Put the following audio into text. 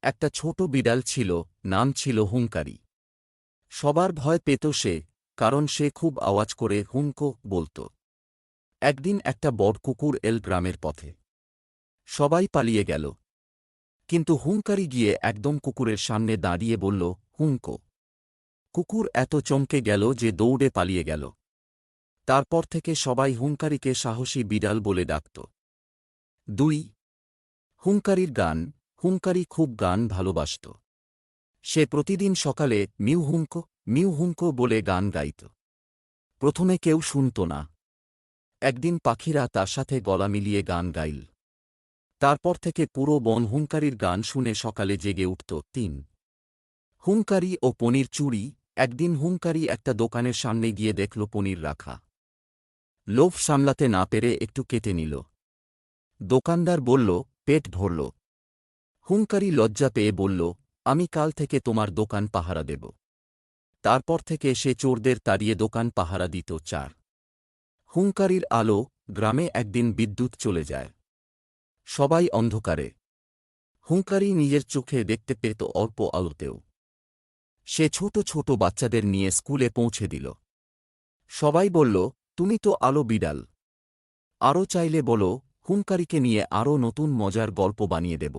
একটা ছোট বিড়াল ছিল, নাম ছিল হুঙ্কারি। সবার ভয় পেত সে, কারণ সে খুব আওয়াজ করে হুঙ্কো বলত। একদিন একটা বড় কুকুর এল গ্রামের পথে। সবাই পালিয়ে গেল, কিন্তু হুঙ্কারি গিয়ে একদম কুকুরের সামনে দাঁড়িয়ে বলল, হুঙ্কো। কুকুর এত চমকে গেল যে দৌড়ে পালিয়ে গেল। তারপর থেকে সবাই হুঙ্কারিকে সাহসী বিড়াল বলে ডাকত। ২. হুঙ্কারির গান। হুঙ্কারি খুব গান ভালোবাসত। সে প্রতিদিন সকালে মিউ হুঙ্কো বলে গান গাইত। প্রথমে কেউ শুনত না। একদিন পাখিরা তার সাথে গলা মিলিয়ে গান গাইল। তারপর থেকে পুরো বন হুঙ্কারির গান শুনে সকালে জেগে উঠত। ৩. হুঙ্কারি ও পনির চুরি। একদিন হুঙ্কারি একটা দোকানের সামনে গিয়ে দেখল পনির রাখা। লোভ সামলাতে না পেরে একটু কেটে নিল। দোকানদার বলল, পেট ভরল। হুঙ্কারি লজ্জা পেয়ে বলল, আমি কাল থেকে তোমার দোকান পাহারা দেব। তারপর থেকে সে চোরদের তাড়িয়ে দোকান পাহারা দিত। ৪. হুঙ্কারির আলো। গ্রামে একদিন বিদ্যুৎ চলে যায়। সবাই অন্ধকারে। হুঙ্কারি নিজের চোখে দেখতে পেত অল্প আলোতেও। সে ছোট ছোট বাচ্চাদের নিয়ে স্কুলে পৌঁছে দিল। সবাই বলল, তুমি তো আলো বিড়াল। আরও চাইলে বলো, হুঙ্কারিকে নিয়ে আরও নতুন মজার গল্প বানিয়ে দেব।